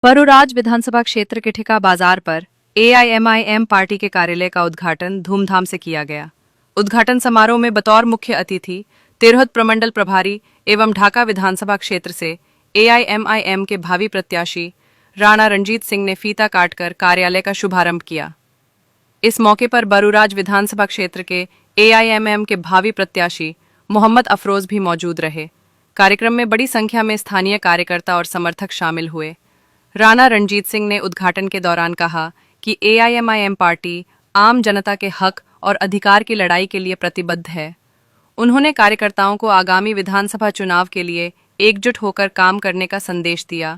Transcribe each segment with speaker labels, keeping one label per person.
Speaker 1: बरूराज विधानसभा क्षेत्र के ठिका बाजार पर एआईएमआईएम पार्टी के कार्यालय का उद्घाटन धूमधाम से किया गया। उद्घाटन समारोह में बतौर मुख्य अतिथि तिरहुत प्रमंडल प्रभारी एवं ढाका विधानसभा क्षेत्र से एआईएमआईएम के भावी प्रत्याशी राणा रणजीत सिंह ने फीता काटकर कार्यालय का शुभारंभ किया। इस मौके पर बरूराज विधानसभा क्षेत्र के एआईएमआईएम के भावी प्रत्याशी मोहम्मद अफरोज भी मौजूद रहे। कार्यक्रम में बड़ी संख्या में स्थानीय कार्यकर्ता और समर्थक शामिल हुए। राणा रणजीत सिंह ने उद्घाटन के दौरान कहा कि एआईएमआईएम पार्टी आम जनता के हक और अधिकार की लड़ाई के लिए प्रतिबद्ध है। उन्होंने कार्यकर्ताओं को आगामी विधानसभा चुनाव के लिए एकजुट होकर काम करने का संदेश दिया।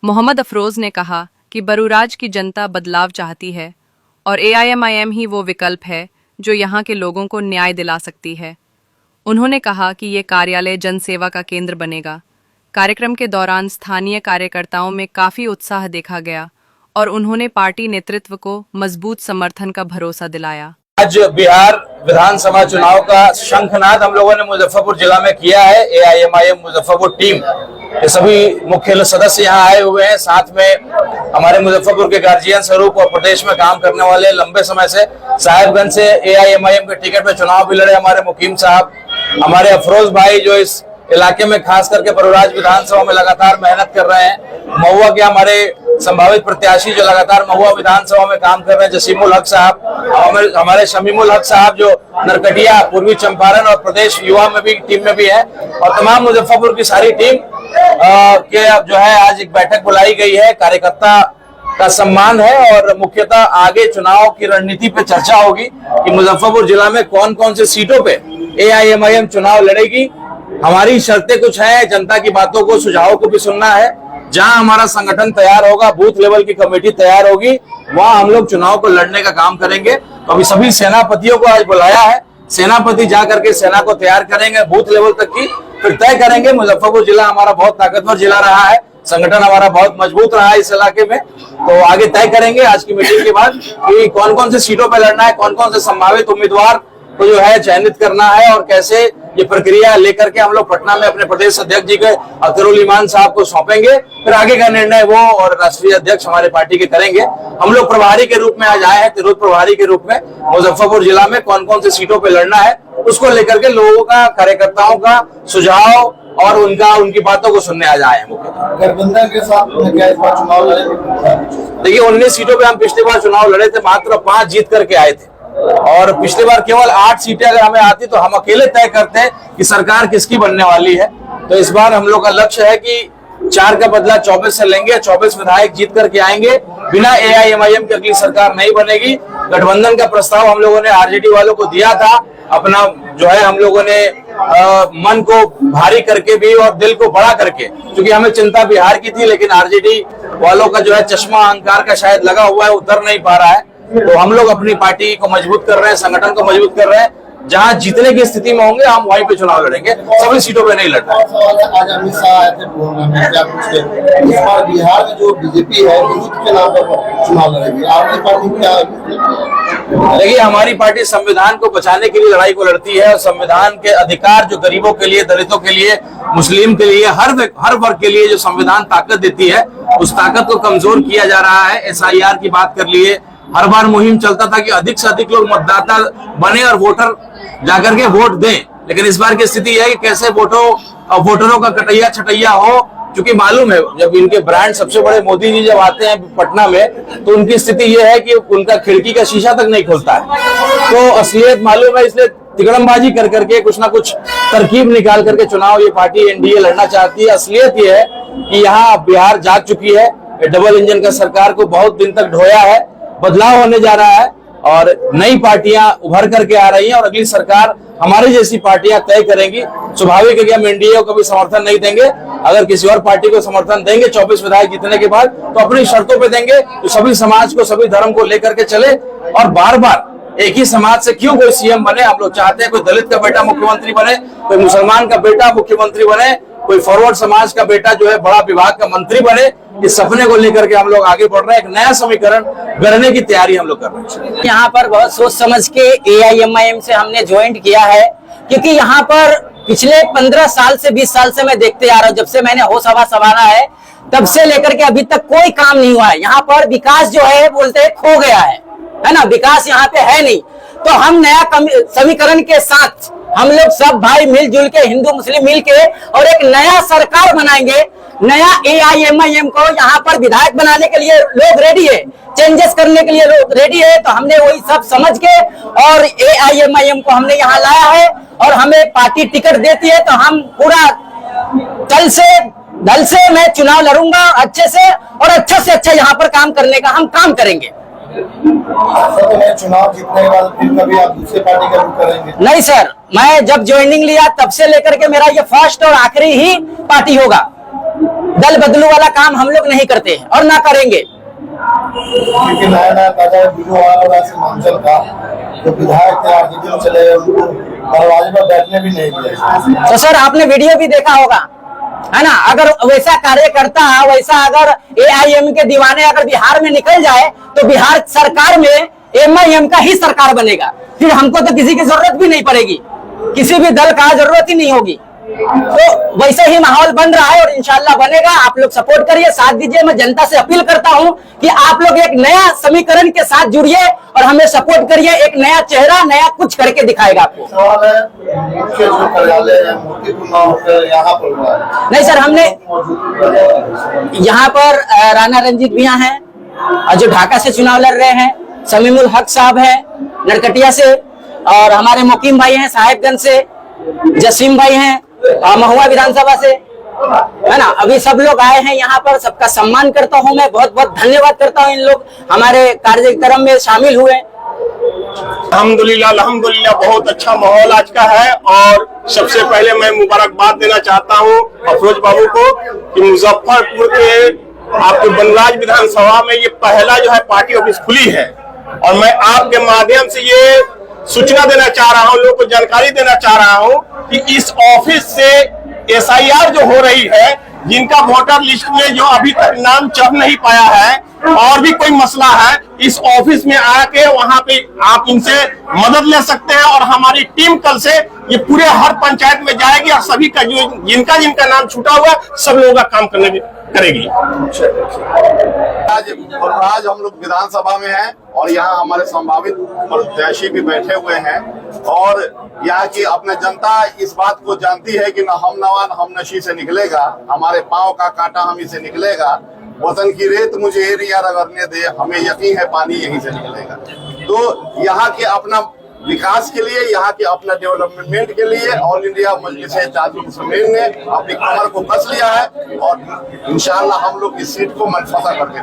Speaker 1: मोहम्मद अफरोज ने कहा कि बरूराज की जनता बदलाव चाहती है और एआईएमआईएम ही वो विकल्प है जो यहाँ के लोगों को न्याय दिला सकती है। उन्होंने कहा कि ये कार्यालय जनसेवा का केंद्र बनेगा। कार्यक्रम के दौरान स्थानीय कार्यकर्ताओं में काफी उत्साह देखा गया और उन्होंने पार्टी नेतृत्व को मजबूत समर्थन का भरोसा दिलाया।
Speaker 2: आज बिहार विधानसभा चुनाव का शंखनाद हम लोगों ने मुजफ्फरपुर जिला में किया है। एआईएमआईएम मुजफ्फरपुर टीम के सभी मुख्य सदस्य यहाँ आए हुए हैं। साथ में हमारे मुजफ्फरपुर के गार्जियन स्वरूप और प्रदेश में काम करने वाले लंबे समय से साहिबगंज से एआईएमआईएम के टिकट पे चुनाव भी लड़े हमारे मुकीम साहब, हमारे अफरोज भाई जो इस इलाके में खास करके बरूराज विधानसभा में लगातार मेहनत कर रहे हैं। महुआ के हमारे संभावित प्रत्याशी जो लगातार महुआ विधानसभा में काम कर रहे हैं, जसीमुल हक साहब, हमारे शमीमुल हक साहब जो नरकटिया, पूर्वी चंपारण और प्रदेश युवा में भी टीम में भी है, और तमाम मुजफ्फरपुर की सारी टीम के जो है आज एक बैठक बुलाई गई है। कार्यकर्ता का सम्मान है और मुख्यतः आगे चुनाव की रणनीति पे चर्चा होगी कि मुजफ्फरपुर जिला में कौन कौन से सीटों पे एआईएमआईएम चुनाव लड़ेगी। हमारी शर्तें कुछ हैं, जनता की बातों को, सुझावों को भी सुनना है। जहां हमारा संगठन तैयार होगा, बूथ लेवल की कमेटी तैयार होगी, वहां हम लोग चुनाव को लड़ने का काम करेंगे। तो अभी सभी सेनापतियों को आज बुलाया है, सेनापति जा करके सेना को तैयार करेंगे बूथ लेवल तक की, फिर तय करेंगे। मुजफ्फरपुर जिला हमारा बहुत ताकतवर जिला रहा है, संगठन हमारा बहुत मजबूत रहा है इस इलाके में, तो आगे तय करेंगे आज की मीटिंग के बाद कि कौन कौन से सीटों पर लड़ना है, कौन कौन से संभावित उम्मीदवार को जो है चयनित करना है और कैसे ये प्रक्रिया लेकर के हम लोग पटना में अपने प्रदेश अध्यक्ष जी के अख्तरुल ईमान साहब को सौंपेंगे। फिर आगे का निर्णय वो और राष्ट्रीय अध्यक्ष हमारे पार्टी के करेंगे। हम लोग प्रभारी के रूप में आज आए हैं, तिरहुत प्रभारी के रूप में मुजफ्फरपुर जिला में कौन कौन से सीटों पे लड़ना है उसको लेकर के लोगों का, कार्यकर्ताओं का सुझाव और उनकी बातों को सुनने आज आए हैं।
Speaker 3: गठबंधन के साथ क्या इस बार चुनाव लड़े?
Speaker 2: देखिए 19 सीटों पे हम पिछली बार चुनाव लड़े थे, मात्र 5 जीत करके आए थे और पिछली बार केवल 8 सीटें अगर हमें आती तो हम अकेले तय करते हैं कि सरकार किसकी बनने वाली है। तो इस बार हम लोग का लक्ष्य है कि 4 का बदला 24 से लेंगे, 24 विधायक जीत करके आएंगे। बिना एआईएमआईएम की अगली सरकार नहीं बनेगी। गठबंधन का प्रस्ताव हम लोगों ने आरजेडी वालों को दिया था, अपना जो है हम लोगों ने मन को भारी करके भी और दिल को बड़ा करके, क्योंकि हमें चिंता बिहार की थी, लेकिन आरजेडी वालों का जो है चश्मा अहंकार का शायद लगा हुआ है, उतर नहीं पा रहा है। तो हम लोग अपनी पार्टी को मजबूत कर रहे हैं, संगठन को मजबूत कर रहे हैं। जहां जीतने की स्थिति में होंगे हम वहीं पे चुनाव लड़ेंगे, सभी सीटों पे नहीं लड़ना।
Speaker 3: आज अमित शाह आए थे क्या पूछते, इस बार बिहार में जो बीजेपी है के नाम पर चुनाव लड़ेगी, आपकी पार्टी क्या?
Speaker 2: देखिए हमारी पार्टी संविधान को बचाने के लिए लड़ाई को लड़ती है और संविधान के अधिकार जो गरीबों के लिए, दलितों के लिए, मुस्लिम के लिए, हर वर्ग के लिए जो संविधान ताकत देती है उस ताकत को कमजोर किया जा रहा है। एसआईआर की बात कर लिए, हर बार मुहिम चलता था कि अधिक से अधिक लोग मतदाता बने और वोटर जाकर के वोट दें, लेकिन इस बार की स्थिति है कि कैसे वोटरों का कटैया छटैया हो, क्योंकि मालूम है जब इनके ब्रांड सबसे बड़े मोदी जी जब आते हैं पटना में तो उनकी स्थिति यह है कि उनका खिड़की का शीशा तक नहीं खुलता है। तो असलियत मालूम है, इसलिए तिकड़मबाजी कर करके कुछ ना कुछ तरकीब निकाल करके चुनाव ये पार्टी एनडीए लड़ना चाहती है। असलियत ये है कि यहाँ बिहार जाग चुकी है, डबल इंजन का सरकार को बहुत दिन तक ढोया है, बदलाव होने जा रहा है और नई पार्टियां उभर करके आ रही हैं और अगली सरकार हमारी जैसी पार्टियां तय करेंगी। स्वाभाविक है कि हम एनडीए को भी समर्थन नहीं देंगे। अगर किसी और पार्टी को समर्थन देंगे 24 विधायक जीतने के बाद तो अपनी शर्तों पे देंगे, तो सभी समाज को, सभी धर्म को लेकर के चले और बार बार एक ही समाज से क्यों कोई सीएम बने। हम लोग चाहते हैं कोई दलित का बेटा मुख्यमंत्री बने, कोई मुसलमान का बेटा मुख्यमंत्री बने, कोई फॉरवर्ड समाज का बेटा जो है बड़ा विभाग का मंत्री बने। इस सपने को लेकर के हम लोग आगे बढ़ रहे हैं। एक नया समीकरण गढ़ने की तैयारी हम लोग कर रहे हैं।
Speaker 4: यहाँ पर बहुत सोच समझ के एआईएमआईएम से हमने ज्वाइंट किया है, क्योंकि यहाँ पर पिछले 15 साल से 20 साल से मैं देखते आ रहा हूँ, जब से मैंने होश हवा संभाला है तब से लेकर के अभी तक कोई काम नहीं हुआ है। यहाँ पर विकास जो है बोलते हैं खो गया है ना, विकास यहाँ पे है नहीं। तो हम नया समीकरण के साथ हम लोग सब भाई मिलजुल के, हिंदू मुस्लिम मिल के और एक नया सरकार बनाएंगे। नया AIMIM को यहाँ पर विधायक बनाने के लिए लोग रेडी है, चेंजेस करने के लिए लोग रेडी है। तो हमने वही सब समझ के और AIMIM को हमने यहाँ लाया है और हमें पार्टी टिकट देती है तो हम पूरा दल से मैं चुनाव लड़ूंगा अच्छे से, और अच्छा यहाँ पर काम करने का हम काम करेंगे।
Speaker 3: तो मैं चुनाव जीतने के बाद फिर कभी आप दूसरी पार्टी का रुख करेंगे?
Speaker 4: नहीं सर, मैं जब ज्वाइनिंग लिया तब से लेकर के मेरा ये फर्स्ट और आखिरी ही पार्टी होगा। दल बदलू वाला काम हम लोग नहीं करते और ना करेंगे।
Speaker 3: क्योंकि नया नया ताजा सीमांचल का जो विधायक थे 8 दिन चले, उनको दरवाजे पर बैठने भी नहीं दिया।
Speaker 4: तो सर आपने वीडियो भी देखा होगा है ना, अगर वैसा कार्यकर्ता वैसा अगर AIM के दीवाने अगर बिहार में निकल जाए तो बिहार सरकार में MIM का ही सरकार बनेगा। फिर हमको तो किसी की जरूरत भी नहीं पड़ेगी, किसी भी दल का जरूरत ही नहीं होगी। तो वैसे ही माहौल बन रहा है और इंशाल्लाह बनेगा। आप लोग सपोर्ट करिए, साथ दीजिए। मैं जनता से अपील करता हूं कि आप लोग एक नया समीकरण के साथ जुड़िए और हमें सपोर्ट करिए। एक नया चेहरा नया कुछ करके दिखाएगा आपको।
Speaker 3: सवाल है, मुख्य जो कार्यालय है मोतीपुर यहाँ पर हुआ है?
Speaker 4: नहीं सर, हमने यहाँ पर राणा रंजीत भैया हैं और जो ढाका से चुनाव लड़ रहे हैं, समीमुल हक साहब हैं नरकटिया से, और हमारे मुकीम भाई हैं साहेबगंज से, जसीम भाई हैं महुआ विधानसभा से, है ना। अभी सब लोग आए हैं यहाँ पर, सबका सम्मान करता हूँ मैं, बहुत बहुत धन्यवाद करता हूँ इन लोग हमारे कार्यक्रम में शामिल हुए।
Speaker 5: अल्हम्दुलिल्लाह बहुत अच्छा माहौल आज का है। और सबसे पहले मैं मुबारकबाद देना चाहता हूँ अफरोज बाबू को कि मुजफ्फरपुर के आपके बनराज विधानसभा में ये पहला जो है पार्टी ऑफिस खुली है। और मैं आपके माध्यम से ये सूचना देना चाह रहा हूँ, लोगों को जानकारी देना चाह रहा हूँ कि इस ऑफिस से SIR जो हो रही है, जिनका वोटर लिस्ट में जो अभी तक नाम चढ़ नहीं पाया है और भी कोई मसला है, इस ऑफिस में आके वहां पे आप इनसे मदद ले सकते हैं। और हमारी टीम कल से ये पूरे हर पंचायत में जाएगी और सभी का जो जिनका नाम छूटा हुआ सब लोगों का काम करेगी।
Speaker 6: आज हम लोग विधानसभा में हैं और यहाँ हमारे संभावित प्रत्याशी भी बैठे हुए हैं। और यहाँ की अपने जनता इस बात को जानती है कि न हम नवा न हम नशी से निकलेगा, हमारे पांव का कांटा हम इसे निकलेगा। वतन की रेत मुझे एरिया रगड़ने दे, हमें यकीन है पानी यहीं से निकलेगा। तो यहाँ के अपना विकास के लिए, यहाँ के अपना डेवलपमेंट के लिए ऑल इंडिया मजलिस इत्तेहाद-उल-मुस्लिमीन ने अपनी कमर को कस लिया है और इंशाअल्लाह हम लोग इस सीट को मनफा करके